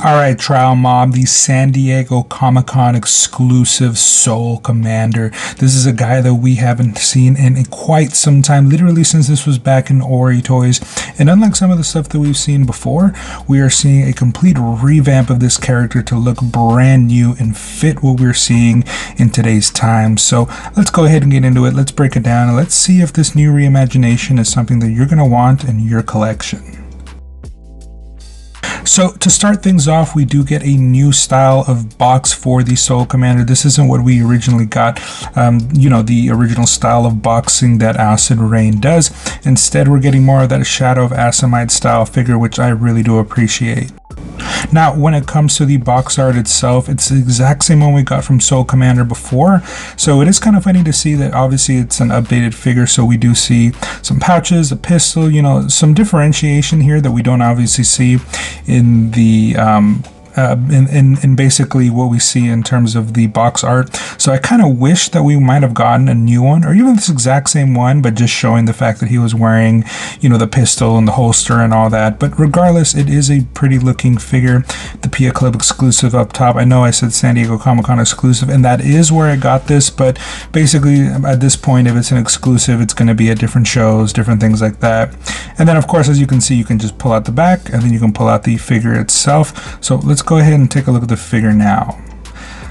Alright, Trial Mob, the San Diego Comic-Con exclusive Soul Commander. This is a guy that we haven't seen in quite some time, literally since this was back in Ori Toys. And unlike some of the stuff that we've seen before, we are seeing a complete revamp of this character to look brand new and fit what we're seeing in today's time. So let's go ahead and get into it. Let's break it down and let's see if this new reimagination is something that you're going to want in your collection. So to start things off, we do get a new style of box for the Soul Commander. This isn't what we originally got, the original style of boxing that Acid Rain does. Instead, we're getting more of that Shadow of Asimite style figure, which I really do appreciate. Now, when it comes to the box art itself, it's the exact same one we got from Soul Commander before. So it is kind of funny to see that obviously it's an updated figure. So we do see some pouches, a pistol, some differentiation here that we don't obviously see in the in basically what we see in terms of the box art. So I kind of wish that we might have gotten a new one, or even this exact same one, but just showing the fact that he was wearing, the pistol and the holster and all that. But regardless, it is a pretty looking figure. The Pia Club exclusive up top. I know I said San Diego Comic-Con exclusive, and that is where I got this, but basically at this point, if it's an exclusive, it's going to be at different shows, different things like that. And then of course, as you can see, you can just pull out the back, and then you can pull out the figure itself. So let's go ahead and take a look at the figure now.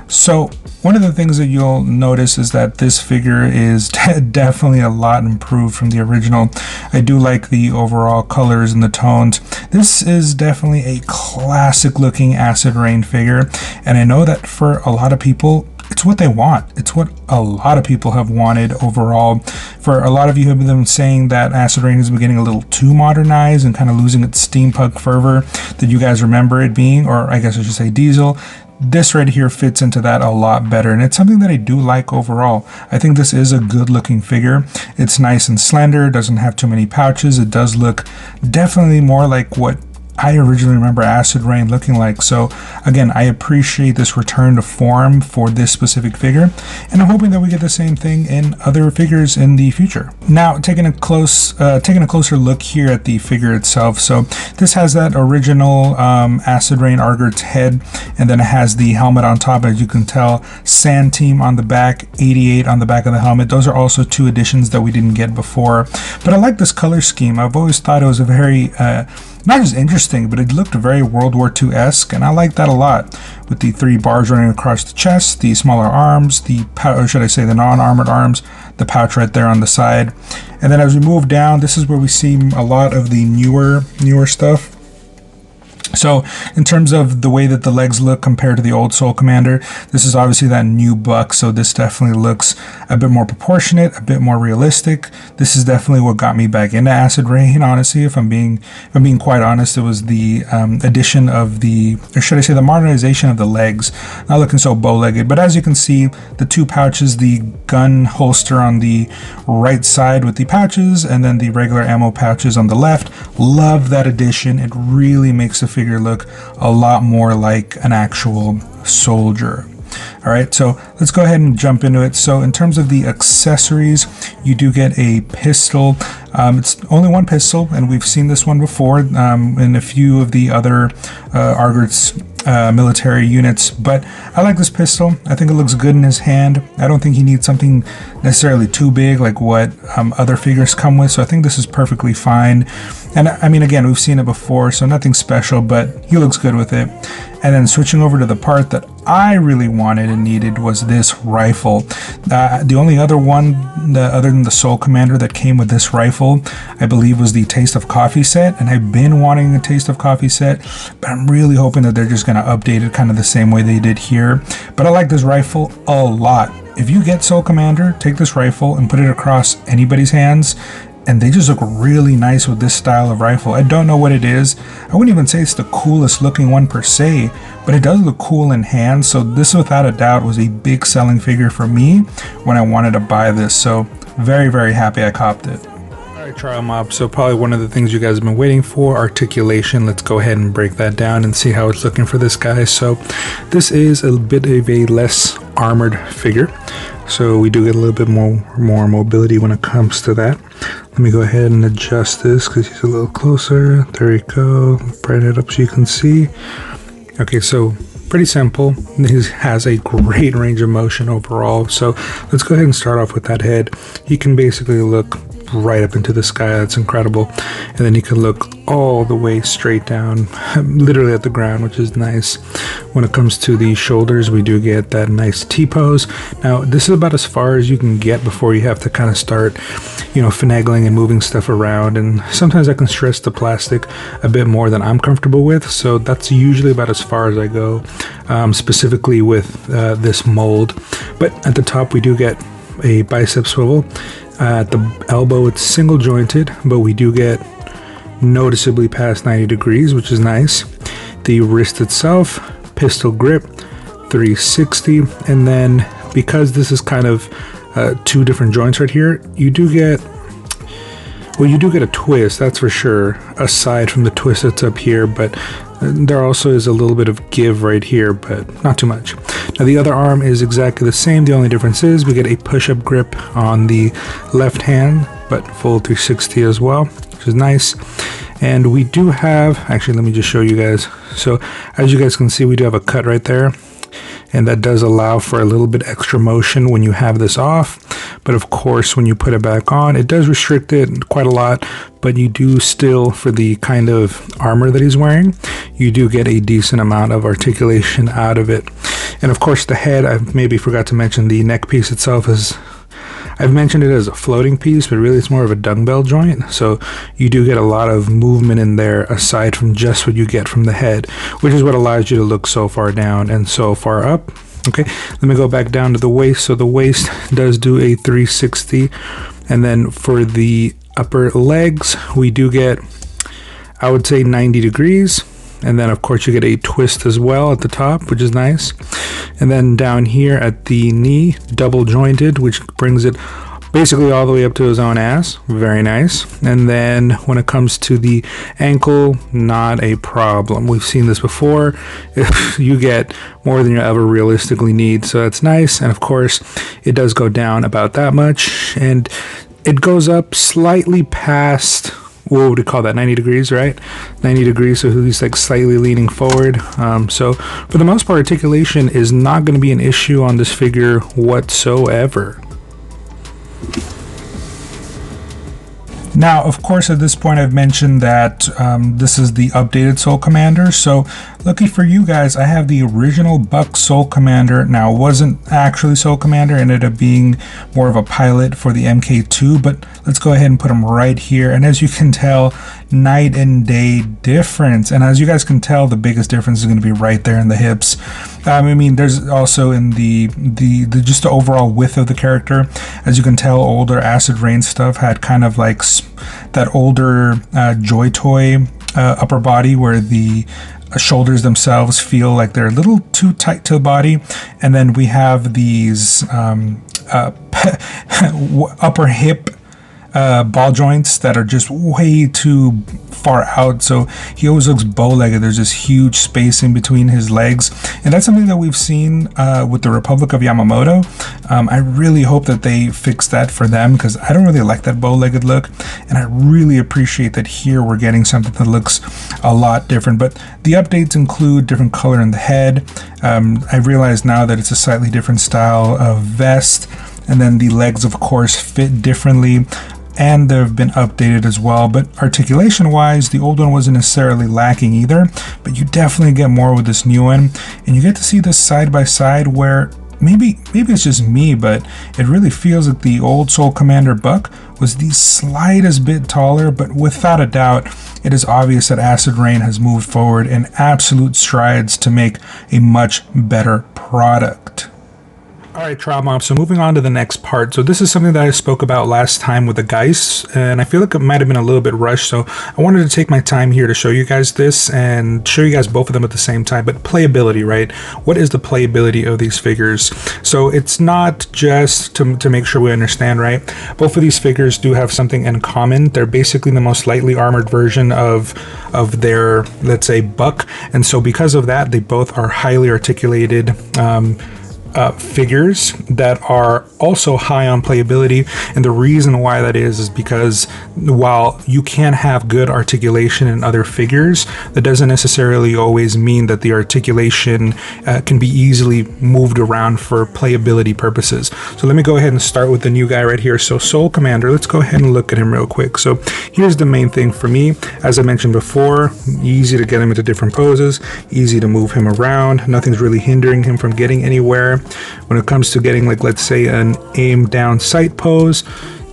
So one of the things that you'll notice is that this figure is definitely a lot improved from the original. I do like the overall colors and the tones. This is definitely a classic looking Acid Rain figure, and I know that for a lot of people it's what they want. It's what a lot of people have wanted overall. For a lot of you have been saying that Acid Rain has been getting a little too modernized and kind of losing its steampunk fervor that you guys remember it being, or I guess I should say diesel. This right here fits into that a lot better, and it's something that I do like overall. I think this is a good looking figure. It's nice and slender, doesn't have too many pouches. It does look definitely more like what I originally remember Acid Rain looking like. So again, I appreciate this return to form for this specific figure, and I'm hoping that we get the same thing in other figures in the future. Now, taking a closer look here at the figure itself. So this has that original Acid Rain Argert's head, and then it has the helmet on top. As you can tell, Sand Team on the back, 88 on the back of the helmet. Those are also two additions that we didn't get before. But I like this color scheme. I've always thought it was a very not just interesting, but it looked very World War II-esque, and I like that a lot. With the 3 bars running across the chest, the smaller arms, or should I say the non-armored arms, the pouch right there on the side. And then as we move down, this is where we see a lot of the newer stuff. So in terms of the way that the legs look compared to the old Soul Commander, this is obviously that new buck, so this definitely looks a bit more proportionate, a bit more realistic. This is definitely what got me back into Acid Rain, honestly. If I'm being quite honest, it was the addition of the modernization of the legs. Not looking so bow-legged, but as you can see, the 2 pouches, the gun holster on the right side with the pouches, and then the regular ammo pouches on the left. Love that addition. It really makes the figure look a lot more like an actual soldier. All right, so let's go ahead and jump into it. So in terms of the accessories, you do get a pistol. It's only one pistol, and we've seen this one before in a few of the other Argert's military units, but I like this pistol. I think it looks good in his hand. I don't think he needs something necessarily too big like what other figures come with, so I think this is perfectly fine. And I mean, again, we've seen it before, so nothing special, but he looks good with it. And then switching over to the part that I really wanted and needed was this rifle. The only other one, other than the Soul Commander, that came with this rifle, I believe, was the Taste of Coffee set, and I've been wanting a Taste of Coffee set, but I'm really hoping that they're just going to update it kind of the same way they did here. But I like this rifle a lot. If you get Soul Commander, take this rifle and put it across anybody's hands, and they just look really nice with this style of rifle. I don't know what it is. I wouldn't even say it's the coolest looking one per se, but it does look cool in hand. So this, without a doubt, was a big selling figure for me when I wanted to buy this. So very, very happy I copped it. Alright, Trial Mob, so probably one of the things you guys have been waiting for, Articulation. Let's go ahead and break that down and see how it's looking for this guy. So this is a bit of a less armored figure, so we do get a little bit more mobility when it comes to that. Let me go ahead and adjust this because he's a little closer. There you go. Brighten it up so you can see. Okay, so pretty simple. He has a great range of motion overall. So let's go ahead and start off with that head. He can basically look right up into the sky. That's incredible. And then he can look all the way straight down, literally at the ground, which is nice. When it comes to the shoulders, we do get that nice T-pose. Now, this is about as far as you can get before you have to kind of start, finagling and moving stuff around. And sometimes I can stress the plastic a bit more than I'm comfortable with. So that's usually about as far as I go, specifically with this mold. But at the top, we do get a bicep swivel. At the elbow, it's single jointed, but we do get noticeably past 90 degrees, which is nice. The wrist itself, pistol grip, 360, and then because this is kind of two different joints right here, you do get a twist, that's for sure, aside from the twist that's up here, but there also is a little bit of give right here, but not too much. Now the other arm is exactly the same. The only difference is we get a push-up grip on the left hand, but full 360 as well, which is nice. And we do have, actually let me just show you guys. So as you guys can see, we do have a cut right there, and that does allow for a little bit extra motion when you have this off. But of course, when you put it back on, it does restrict it quite a lot, but you do still, for the kind of armor that he's wearing, you do get a decent amount of articulation out of it. And of course, the head, I maybe forgot to mention the neck piece itself is, I've mentioned it as a floating piece, but really it's more of a dumbbell joint. So you do get a lot of movement in there aside from just what you get from the head, which is what allows you to look so far down and so far up. Okay, let me go back down to the waist. So the waist does do a 360. And then for the upper legs, we do get, I would say, 90 degrees. And then of course you get a twist as well at the top, which is nice. And then down here at the knee, double jointed, which brings it basically all the way up to his own ass. Very nice. And then when it comes to the ankle, not a problem. We've seen this before. You get more than you ever realistically need, so that's nice. And of course it does go down about that much, and it goes up slightly past, what would we call that, 90 degrees, right? 90 degrees, so he's like slightly leaning forward. So for the most part, articulation is not going to be an issue on this figure whatsoever. Now, of course, at this point, I've mentioned that this is the updated Soul Commander. So, lucky for you guys, I have the original Buck Soul Commander. Now, it wasn't actually Soul Commander, it ended up being more of a pilot for the MK2, but let's go ahead and put him right here. And as you can tell, night and day difference. And as you guys can tell, the biggest difference is going to be right there in the hips. I mean, there's also in the just the overall width of the character. As you can tell, older Acid Rain stuff had kind of like that older Joy Toy upper body where the shoulders themselves feel like they're a little too tight to the body. And then we have these upper hip ball joints that are just way too far out, so he always looks bow-legged. There's this huge space in between his legs, and that's something that we've seen with the Republic of Yamamoto. I really hope that they fix that for them, because I don't really like that bow-legged look, and I really appreciate that here we're getting something that looks a lot different. But the updates include different color in the head. I realize now that it's a slightly different style of vest, and then the legs of course fit differently, and they've been updated as well. But articulation wise, the old one wasn't necessarily lacking either, but you definitely get more with this new one, and you get to see this side by side where maybe it's just me, but it really feels like the old Soul Commander Buck was the slightest bit taller. But without a doubt, it is obvious that Acid Rain has moved forward in absolute strides to make a much better product. Alright, Trial Mob, so moving on to the next part. So this is something that I spoke about last time with the Geist, and I feel like it might have been a little bit rushed, so I wanted to take my time here to show you guys this and show you guys both of them at the same time. But playability, right? What is the playability of these figures? So it's not just to make sure we understand, right? Both of these figures do have something in common. They're basically the most lightly armored version of their, let's say, Buck, and so because of that, they both are highly articulated, figures that are also high on playability, and the reason why that is because while you can have good articulation in other figures, that doesn't necessarily always mean that the articulation can be easily moved around for playability purposes. So let me go ahead and start with the new guy right here. So Soul Commander, let's go ahead and look at him real quick. So here's the main thing for me. As I mentioned before, easy to get him into different poses, easy to move him around, nothing's really hindering him from getting anywhere. When it comes to getting, like, let's say an aim down sight pose,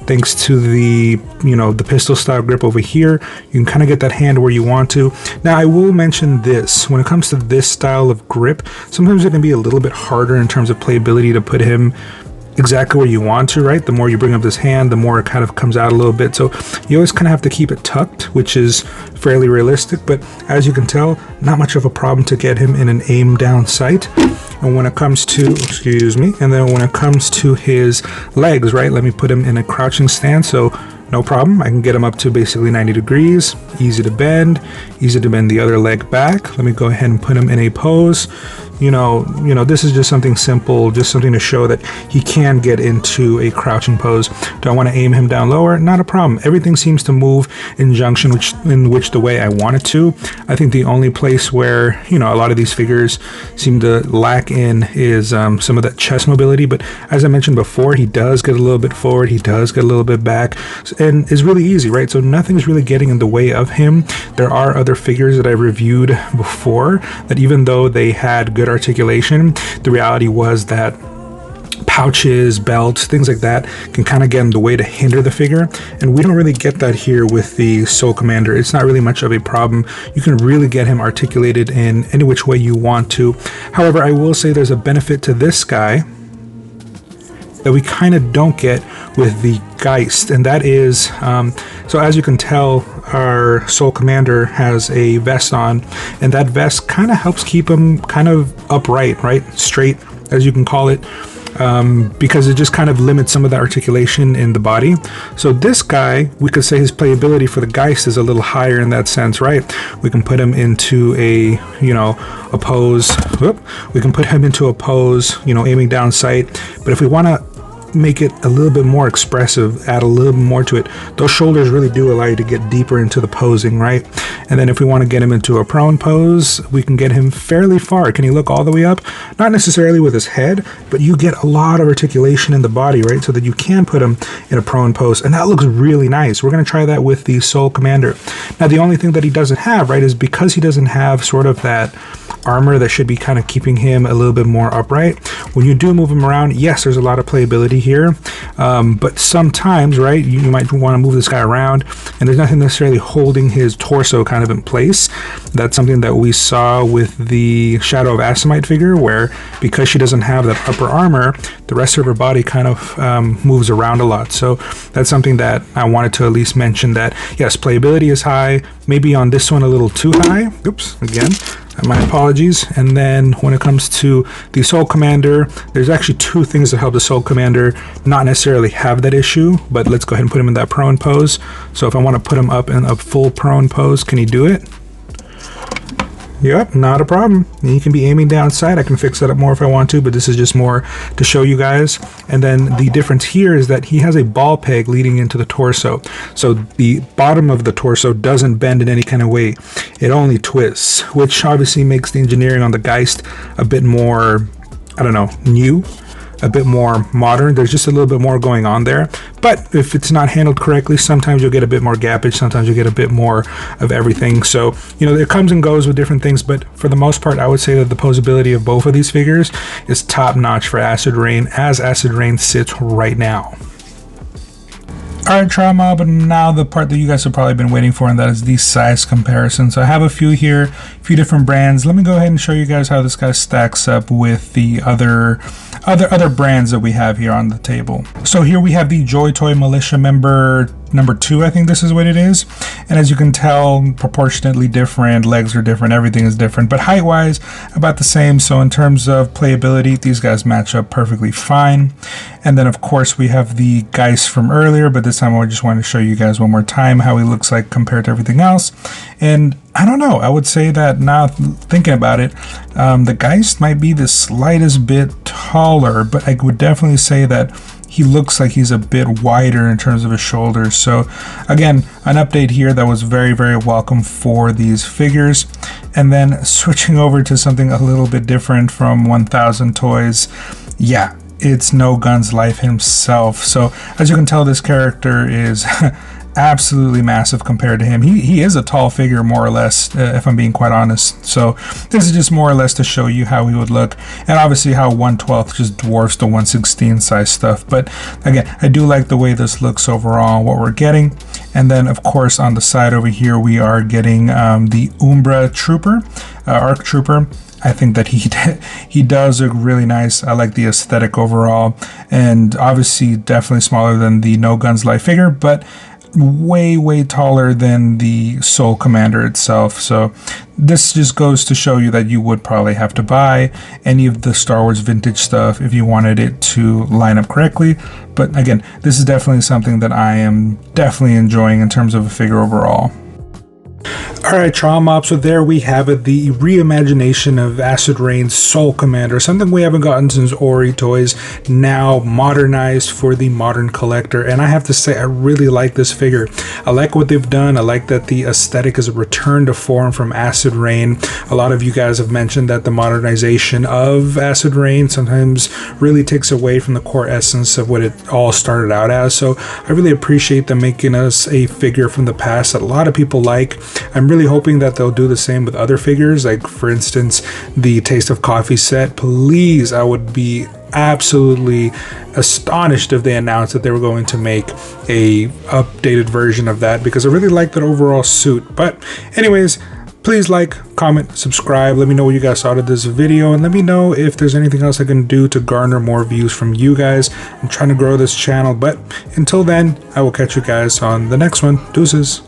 thanks to the, the pistol style grip over here, you can kind of get that hand where you want to. Now I will mention this, when it comes to this style of grip, sometimes it can be a little bit harder in terms of playability to put him exactly where you want to, right? The more you bring up this hand, the more it kind of comes out a little bit. So you always kind of have to keep it tucked, which is fairly realistic, but as you can tell, not much of a problem to get him in an aim down sight. And when it comes to, and then when it comes to his legs, right? Let me put him in a crouching stance. So no problem. I can get him up to basically 90 degrees, easy to bend the other leg back. Let me go ahead and put him in a pose. This is just something simple, just something to show that he can get into a crouching pose. Do I want to aim him down lower? Not a problem. Everything seems to move in junction in which the way I want it to. I think the only place where, a lot of these figures seem to lack in is some of that chest mobility. But as I mentioned before, he does get a little bit forward, he does get a little bit back, and it's really easy, right? So nothing's really getting in the way of him. There are other figures that I reviewed before that, even though they had good articulation, the reality was that pouches, belts, things like that can kind of get in the way to hinder the figure, and we don't really get that here with the Soul Commander. It's not really much of a problem. You can really get him articulated in any which way you want to. However, I will say there's a benefit to this guy that we kind of don't get with the Geist, and that is, so as you can tell, our Soul Commander has a vest on, and that vest kind of helps keep him kind of upright, right? Straight, as you can call it, because it just kind of limits some of the articulation in the body. So this guy, we could say his playability for the Geist is a little higher in that sense, right? We can put him into a pose. We can put him into a pose, aiming down sight. But if we want to make it a little bit more expressive, add a little bit more to it, those shoulders really do allow you to get deeper into the posing, right? And then if we want to get him into a prone pose, we can get him fairly far. Can he look all the way up? Not necessarily with his head, but you get a lot of articulation in the body, right? So that you can put him in a prone pose, and that looks really nice. We're going to try that with the Soul Commander. Now, the only thing that he doesn't have, right, is because he doesn't have sort of that armor that should be kind of keeping him a little bit more upright. When you do move him around, yes, there's a lot of playability here, but sometimes, right, you might want to move this guy around, and there's nothing necessarily holding his torso kind of in place. That's something that we saw with the Shadow of Asimite figure, where because she doesn't have that upper armor, the rest of her body kind of moves around a lot. So that's something that I wanted to at least mention, that yes, playability is high, maybe on this one a little too high. Oops, again, my apologies. And then when it comes to the Soul Commander, there's actually two things that help the Soul Commander not necessarily have that issue, but let's go ahead and put him in that prone pose. So if I want to put him up in a full prone pose, can he do it? Yep, not a problem. And you can be aiming down sight. I can fix that up more if I want to, but this is just more to show you guys. And then the difference here is that he has a ball peg leading into the torso. So the bottom of the torso doesn't bend in any kind of way. It only twists, which obviously makes the engineering on the Geist a bit more, I don't know, new, a bit more modern. There's just a little bit more going on there. But if it's not handled correctly, sometimes you'll get a bit more gappage, sometimes you'll get a bit more of everything. So, it comes and goes with different things, but for the most part, I would say that the posability of both of these figures is top notch for Acid Rain, as Acid Rain sits right now. Alright, Trial Mob, but now the part that you guys have probably been waiting for, and that is the size comparison. So I have a few here, a few different brands. Let me go ahead and show you guys how this guy stacks up with the other brands that we have here on the table. So here we have the Joy Toy Militia member number 2, I think this is what it is. And as you can tell, proportionately different, legs are different, everything is different, but height wise about the same. So in terms of playability, these guys match up perfectly fine. And then of course we have the Geist from earlier, but this time I just wanted to show you guys one more time how he looks like compared to everything else. And I don't know, I would say that now thinking about it, the Geist might be the slightest bit taller, but I would definitely say that he looks like he's a bit wider in terms of his shoulders. So again, an update here that was very, very welcome for these figures. And then switching over to something a little bit different from 1000 Toys. Yeah, it's No Guns Life himself. So as you can tell, this character is absolutely massive compared to him. He is a tall figure, more or less, if I'm being quite honest. So this is just more or less to show you how he would look, and obviously how 1/12 just dwarfs the 1/16 size stuff. But again, I do like the way this looks overall, what we're getting. And then of course on the side over here we are getting the Umbra Trooper, Arc Trooper. I think that he does look really nice. I like the aesthetic overall, and obviously definitely smaller than the No Guns Life figure, but way taller than the Soul Commander itself. So this just goes to show you that you would probably have to buy any of the Star Wars vintage stuff if you wanted it to line up correctly. But again, this is definitely something that I am definitely enjoying in terms of a figure overall. Alright, Trial Mob, so there we have it, the reimagination of Acid Rain's Soul Commander, something we haven't gotten since Ori Toys, now modernized for the modern collector. And I have to say, I really like this figure. I like what they've done. I like that the aesthetic is a return to form from Acid Rain. A lot of you guys have mentioned that the modernization of Acid Rain sometimes really takes away from the core essence of what it all started out as. So I really appreciate them making us a figure from the past that a lot of people like. I'm really hoping that they'll do the same with other figures, like for instance the Taste of Coffee set. Please, I would be absolutely astonished if they announced that they were going to make a updated version of that, because I really like that overall suit. But anyways, please like, comment, subscribe. Let me know what you guys thought of this video, and let me know if there's anything else I can do to garner more views from you guys. I'm trying to grow this channel, but until then, I will catch you guys on the next one. Deuces.